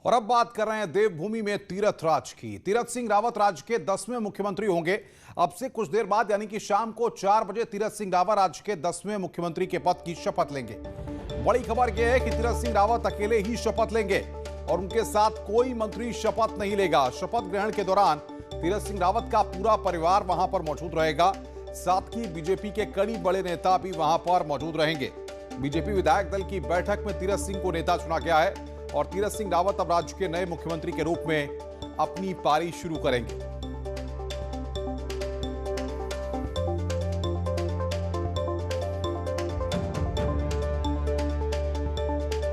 और अब बात कर रहे हैं देवभूमि में तीरथ राज की। तीरथ सिंह रावत राज्य के 10वें मुख्यमंत्री होंगे। अब से कुछ देर बाद यानी कि शाम को 4 बजे तीरथ सिंह रावत राज्य के 10वें मुख्यमंत्री के पद की शपथ लेंगे। बड़ी खबर यह है कि तीरथ सिंह रावत अकेले ही शपथ लेंगे और उनके साथ कोई मंत्री शपथ नहीं लेगा। शपथ ग्रहण के दौरान तीरथ सिंह रावत का पूरा परिवार वहां पर मौजूद रहेगा। साथ ही बीजेपी के कई बड़े नेता भी वहां पर मौजूद रहेंगे। बीजेपी विधायक दल की बैठक में तीरथ सिंह को नेता चुना गया है और तीरथ सिंह रावत अब राज्य के नए मुख्यमंत्री के रूप में अपनी पारी शुरू करेंगे।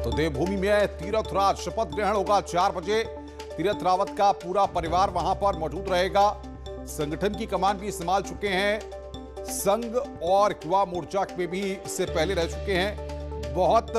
तो देवभूमि में तीरथ राज शपथ ग्रहण होगा 4 बजे। तीरथ रावत का पूरा परिवार वहां पर मौजूद रहेगा। संगठन की कमान भी संभाल चुके हैं। संघ और युवा मोर्चा में भी इससे पहले रह चुके हैं। बहुत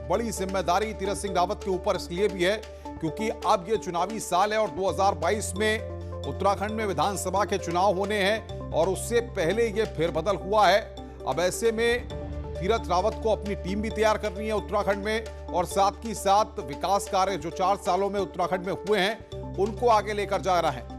बड़ी जिम्मेदारी तीरथ सिंह रावत के ऊपर इसलिए भी है क्योंकि अब ये चुनावी साल है और 2022 में उत्तराखंड में विधानसभा के चुनाव होने हैं और उससे पहले ये फेरबदल हुआ है। अब ऐसे में तीरथ रावत को अपनी टीम भी तैयार करनी है उत्तराखंड में और साथ ही साथ विकास कार्य जो 4 सालों में उत्तराखंड में हुए हैं उनको आगे लेकर जा रहा है।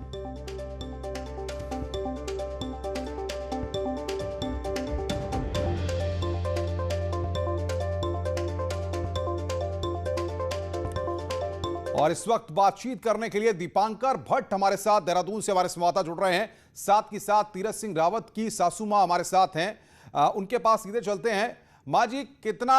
और इस वक्त बातचीत करने के लिए दीपांकर भट्ट हमारे साथ देहरादून से हमारे संवाददाता जुड़ रहे हैं। साथ ही साथ तीरथ सिंह रावत की सासू मां हमारे साथ हैं। उनके पास सीधे चलते हैं। मां जी, कितना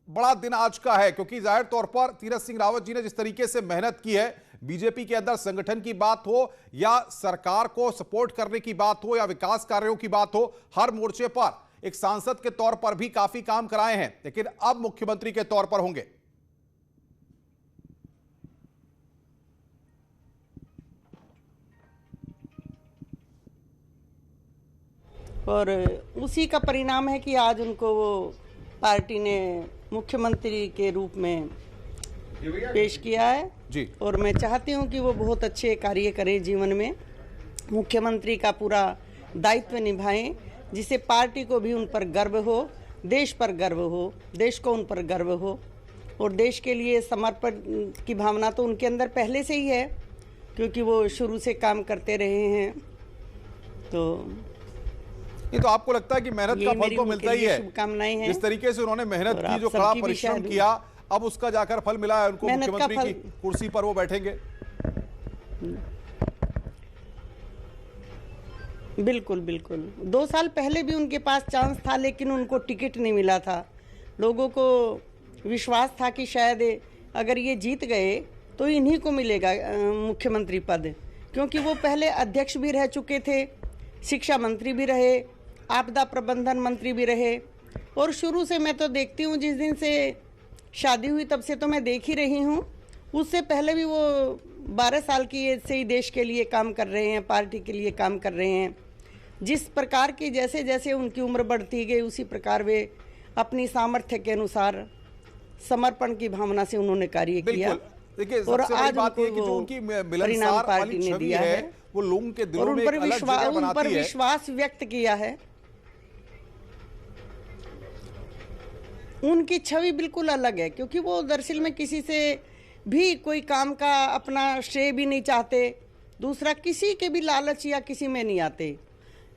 बड़ा दिन आज का है, क्योंकि जाहिर तौर पर तीरथ सिंह रावत जी ने जिस तरीके से मेहनत की है, बीजेपी के अंदर संगठन की बात हो या सरकार को सपोर्ट करने की बात हो या विकास कार्यों की बात हो, हर मोर्चे पर एक सांसद के तौर पर भी काफी काम कराए हैं, लेकिन अब मुख्यमंत्री के तौर पर होंगे। और उसी का परिणाम है कि आज उनको वो पार्टी ने मुख्यमंत्री के रूप में पेश किया है जी। और मैं चाहती हूं कि वो बहुत अच्छे कार्य करें, जीवन में मुख्यमंत्री का पूरा दायित्व निभाएं, जिससे पार्टी को भी उन पर गर्व हो, देश पर गर्व हो, देश को उन पर गर्व हो। और देश के लिए समर्पण की भावना तो उनके अंदर पहले से ही है, क्योंकि वो शुरू से काम करते रहे हैं। तो ये तो आपको लगता है कि मेहनत का फल तो मिलता ही है। शुभकामनाएं हैं। जिस तरीके से उन्होंने मेहनत की, जो कड़ा परिश्रम किया, अब उसका जाकर फल मिला है उनको। मुख्यमंत्री की कुर्सी पर वो बैठेंगे। बिल्कुल बिल्कुल। 2 साल पहले भी उनके पास चांस था, लेकिन उनको टिकट नहीं मिला था। लोगों को विश्वास था कि शायद अगर ये जीत गए तो इन्हीं को मिलेगा मुख्यमंत्री पद, क्योंकि वो पहले अध्यक्ष भी रह चुके थे, शिक्षा मंत्री भी रहे, आपदा प्रबंधन मंत्री भी रहे। और शुरू से मैं तो देखती हूँ, जिस दिन से शादी हुई तब से तो मैं देख ही रही हूँ, उससे पहले भी वो 12 साल की एज से ही देश के लिए काम कर रहे हैं, पार्टी के लिए काम कर रहे हैं। जिस प्रकार की जैसे जैसे उनकी उम्र बढ़ती गई, उसी प्रकार वे अपनी सामर्थ्य के अनुसार समर्पण की भावना से उन्होंने कार्य किया। और आज उनकी परिणाम पार्टी ने दिया है, वो लोगों के दिलों में उन पर विश्वास व्यक्त किया है। उनकी छवि बिल्कुल अलग है, क्योंकि वो दरअसल में किसी से भी कोई काम का अपना श्रेय भी नहीं चाहते, दूसरा किसी के भी लालच या किसी में नहीं आते।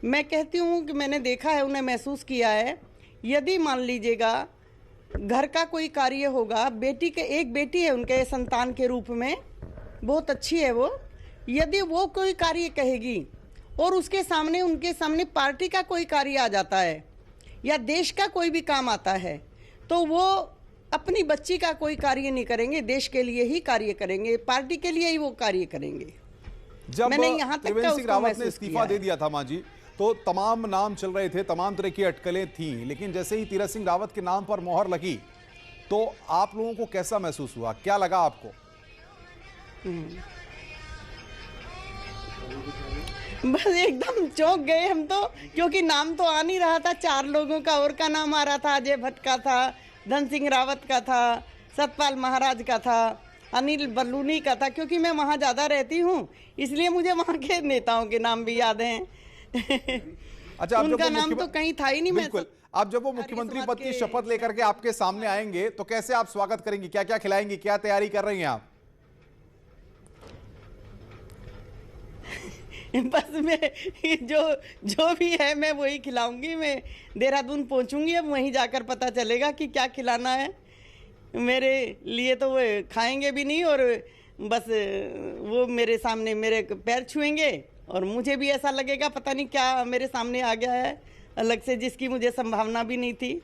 मैं कहती हूँ कि मैंने देखा है, उन्हें महसूस किया है। यदि मान लीजिएगा घर का कोई कार्य होगा, बेटी के एक बेटी है उनके संतान के रूप में, बहुत अच्छी है वो, यदि वो कोई कार्य कहेगी और उसके सामने उनके सामने पार्टी का कोई कार्य आ जाता है या देश का कोई भी काम आता है, तो वो अपनी बच्ची का कोई कार्य नहीं करेंगे, देश के लिए ही कार्य करेंगे, पार्टी के लिए ही वो कार्य करेंगे। जब मैंने यहाँ तक त्रिवेंद्र सिंह रावत ने इस्तीफा दे दिया था मां जी, तो तमाम नाम चल रहे थे, तमाम तरह की अटकलें थीं, लेकिन जैसे ही तीरथ सिंह रावत के नाम पर मोहर लगी तो आप लोगों को कैसा महसूस हुआ, क्या लगा आपको? बस एकदम चौंक गए हम तो, क्योंकि नाम तो आ नहीं रहा था। 4 लोगों का और का नाम आ रहा था, अजय भट्ट का था, धन सिंह रावत का था, सतपाल महाराज का था, अनिल बलूनी का था। क्योंकि मैं वहाँ ज़्यादा रहती हूँ, इसलिए मुझे वहाँ के नेताओं के नाम भी याद हैं। अच्छा, उनका नाम तो कहीं था ही नहीं। मैं अब जब वो मुख्यमंत्री पद की शपथ लेकर के आपके सामने आएंगे तो कैसे आप स्वागत करेंगी, क्या क्या खिलाएंगी, क्या तैयारी कर रही हैं आप? बस मैं जो भी है मैं वही खिलाऊंगी। मैं देहरादून पहुंचूंगी, अब वहीं जाकर पता चलेगा कि क्या खिलाना है। मेरे लिए तो वो खाएंगे भी नहीं, और बस वो मेरे सामने मेरे पैर छुएंगे, और मुझे भी ऐसा लगेगा पता नहीं क्या मेरे सामने आ गया है अलग से, जिसकी मुझे संभावना भी नहीं थी।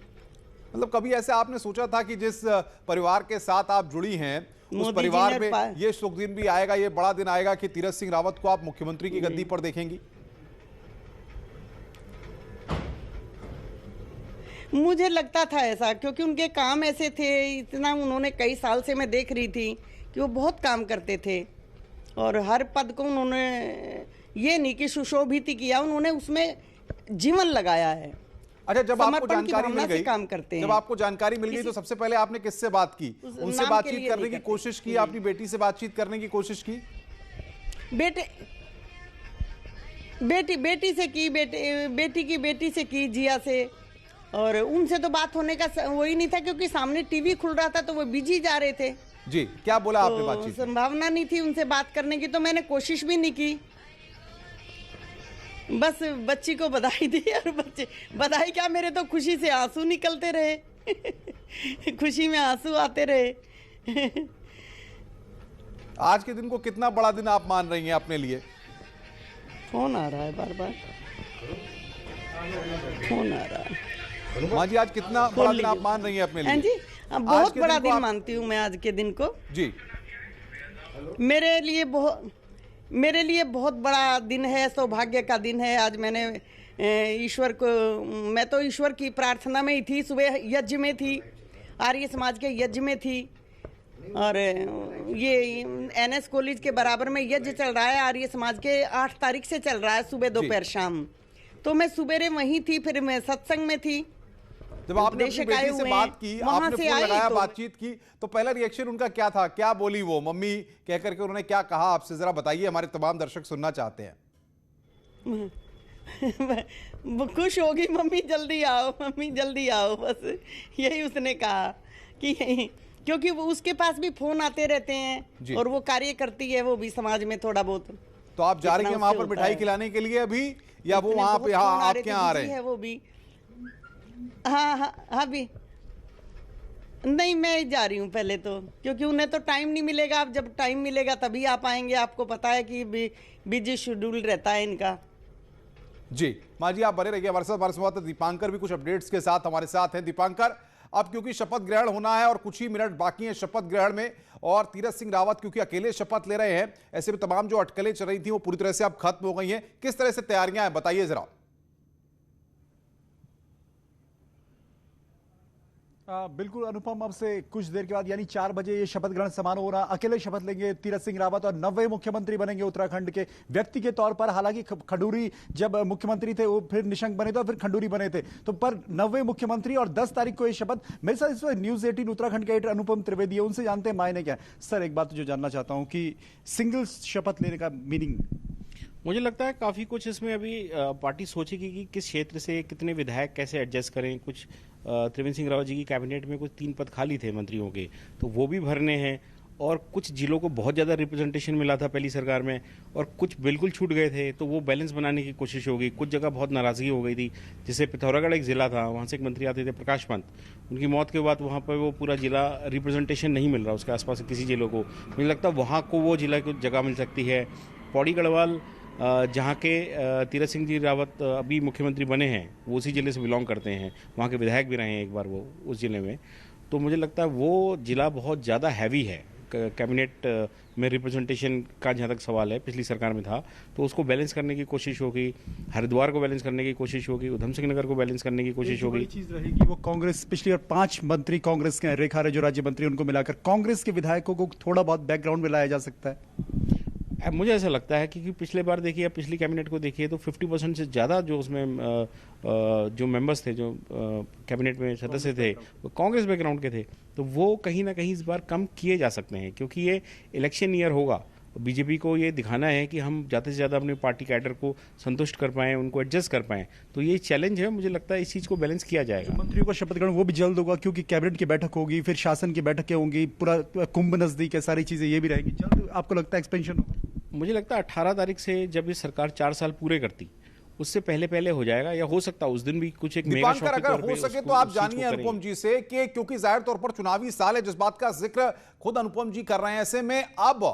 मतलब कभी ऐसे आपने सोचा था कि जिस परिवार के साथ आप जुड़ी हैं उस परिवार में ये शुभ दिन भी आएगा, ये बड़ा दिन आएगा कि तीरथ सिंह रावत को आप मुख्यमंत्री की गद्दी पर देखेंगी? मुझे लगता था ऐसा, क्योंकि उनके काम ऐसे थे, इतना उन्होंने कई साल से मैं देख रही थी कि वो बहुत काम करते थे, और हर पद को उन्होंने ये नहीं कि सुशोभित किया, उन्होंने उसमें जीवन लगाया है। अच्छा, जब आपको समर्पण की जानकारी मिल भावना से गई, काम करते हैं। जब आपको जानकारी मिल गई तो सबसे पहले आपने किससे बात की? उनसे नाम के बातचीत लिए करने नहीं की करते। कोशिश की? अपनी बेटी से बातचीत करने की कोशिश की? बेटी से की, बेटी की बेटी से की, जिया से, और उनसे तो बात होने का वही नहीं था, क्योंकि सामने टीवी खुल रहा था तो वो बिजी जा रहे थे। जी, क्या बोला आपने तो बातचीत? संभावना नहीं थी उनसे बात करने की, तो मैंने कोशिश भी नहीं की। बस बच्ची को बधाई दी, और बधाई क्या, मेरे तो खुशी से आंसू निकलते रहे खुशी में आंसू आते रहे आज के दिन को कितना बड़ा दिन आप मान रही हैं अपने लिए? फोन आ रहा है, बार बार फोन आ रहा है। माँ जी, आज कितना बड़ा दिन आप मान रही हैं अपने लिए? हाँ जी, बहुत बड़ा दिन मानती हूँ मैं आज के दिन को जी। मेरे लिए बहुत बड़ा दिन है, सौभाग्य का दिन है। आज मैंने मैं तो ईश्वर की प्रार्थना में ही थी, सुबह यज्ञ में थी, आर्य समाज के यज्ञ में थी, और ये NS कॉलेज के बराबर में यज्ञ चल रहा है आर्य समाज के, 8 तारीख से चल रहा है, सुबह दोपहर शाम। तो मैं सुबेरे वहीं थी, फिर मैं सत्संग में थी। जब आपने अपनी बेटी से बात की, आपने फोन लगाया, बातचीत की, तो पहला रिएक्शन उनका क्या था? क्या बोली वो मम्मी कह करके? उन्होंने क्या कहा आपसे, जरा बताइए, हमारे तमाम दर्शक सुनना चाहते हैं। वो खुश होगी, मम्मी जल्दी आओ, मम्मी जल्दी आओ, बस यही उसने कहा। कि क्योंकि वो उसके पास भी फोन आते रहते हैं, और वो कार्य करती है वो भी समाज में थोड़ा बहुत। तो आप जा रही हैं वहां पर मिठाई खिलाने के लिए अभी, या वो वहां पे आपके यहाँ आ रहे हैं? वो भी हाँ भी नहीं, मैं जा रही हूँ पहले तो, क्योंकि उन्हें तो टाइम नहीं मिलेगा। अब जब टाइम मिलेगा तभी आप आएंगे, आपको पता है कि बिजी शेड्यूल रहता है इनका। जी माँ जी, आप बने रहिए हमारे साथ। हमारे संवाददाता दीपांकर भी कुछ अपडेट्स के साथ हमारे साथ हैं। दीपांकर, अब क्योंकि शपथ ग्रहण होना है और कुछ ही मिनट बाकी हैं शपथ ग्रहण में, और तीरथ सिंह रावत क्योंकि अकेले शपथ ले रहे हैं, ऐसे में तमाम जो अटकलें चल रही थी वो पूरी तरह से अब खत्म हो गई हैं। किस तरह से तैयारियां हैं, बताइए जरा। बिल्कुल अनुपम, अब से कुछ देर के बाद यानी 4 बजे ये शपथ ग्रहण समारोह हो रहा। अकेले शपथ लेंगे तीरथ सिंह रावत और 90वें मुख्यमंत्री बनेंगे उत्तराखंड के, व्यक्ति के तौर पर। हालांकि खंडूरी जब मुख्यमंत्री थे वो फिर निशंक बने थे और फिर खंडूरी बने थे, तो पर 90वें मुख्यमंत्री, और 10 तारीख को ये शपथ। मेरे साथ इस वक्त न्यूज 18 उत्तराखंड के एडिटर अनुपम त्रिवेदी है, उनसे जानते हैं मायने क्या है। सर, एक बात जो जानना चाहता हूँ कि सिंगल शपथ लेने का मीनिंग, मुझे लगता है काफ़ी कुछ इसमें अभी पार्टी सोचेगी कि किस क्षेत्र से कितने विधायक कैसे एडजस्ट करें। कुछ त्रिवेंद्र सिंह रावत जी की कैबिनेट में कुछ 3 पद खाली थे मंत्रियों के, तो वो भी भरने हैं, और कुछ जिलों को बहुत ज़्यादा रिप्रेजेंटेशन मिला था पहली सरकार में, और कुछ बिल्कुल छूट गए थे, तो वो बैलेंस बनाने की कोशिश होगी। कुछ जगह बहुत नाराज़गी हो गई थी, जैसे पिथौरागढ़ एक ज़िला था, वहाँ से एक मंत्री आते थे प्रकाश पंत, उनकी मौत के बाद वहाँ पर वो पूरा जिला रिप्रेजेंटेशन नहीं मिल रहा, उसके आसपास किसी जिलों को। मुझे लगता है वहाँ को वो जिला को जगह मिल सकती है। पौड़ी गढ़वाल, जहाँ के तीरथ सिंह जी रावत अभी मुख्यमंत्री बने हैं, वो उसी ज़िले से बिलोंग करते हैं, वहाँ के विधायक भी रहे हैं एक बार वो उस ज़िले में, तो मुझे लगता है वो ज़िला बहुत ज़्यादा हैवी है कैबिनेट में रिप्रेजेंटेशन का। जहाँ तक सवाल है, पिछली सरकार में था, तो उसको बैलेंस करने की कोशिश होगी, हरिद्वार को बैलेंस करने की कोशिश होगी, उधम सिंह नगर को बैलेंस करने की कोशिश होगी। चीज़ रहेगी वो कांग्रेस, पिछली बार 5 मंत्री कांग्रेस के, रेखा रे जो राज्य मंत्री, उनको मिलाकर कांग्रेस के विधायकों को थोड़ा बहुत बैकग्राउंड में लाया जा सकता है। मुझे ऐसा लगता है कि पिछले बार देखिए या पिछली कैबिनेट को देखिए तो 50% से ज़्यादा जो उसमें जो मेंबर्स थे, जो कैबिनेट में सदस्य थे, वो कांग्रेस बैकग्राउंड के थे, तो वो कहीं ना कहीं इस बार कम किए जा सकते हैं, क्योंकि ये इलेक्शन ईयर होगा। बीजेपी को ये दिखाना है कि हम ज़्यादा से ज़्यादा अपने पार्टी कैडर को संतुष्ट कर पाएँ, उनको एडजस्ट कर पाएँ, तो ये चैलेंज है। मुझे लगता है इस चीज़ को बैलेंस किया जाएगा। मंत्रियों का शपथ ग्रहण वो भी जल्द होगा, क्योंकि कैबिनेट की बैठक होगी, फिर शासन की बैठकें होंगी, पूरा कुंभ नजदीक है, सारी चीज़ें ये भी रहेंगी। जल्द आपको लगता है एक्सपेंशन होगा? मुझे लगता है 18 तारीख से जब ये सरकार 4 साल पूरे करती, उससे पहले पहले हो जाएगा, या हो सकता है उस दिन भी कुछ एक मेगा शो दीपांकर, के अगर तौर पे हो सके उसको तो आप उस चीज को जानिए करेंगे। अनुपम जी से कि क्योंकि जाहिर तौर पर चुनावी साल है, जिस बात का जिक्र खुद अनुपम जी कर रहे हैं, ऐसे में अब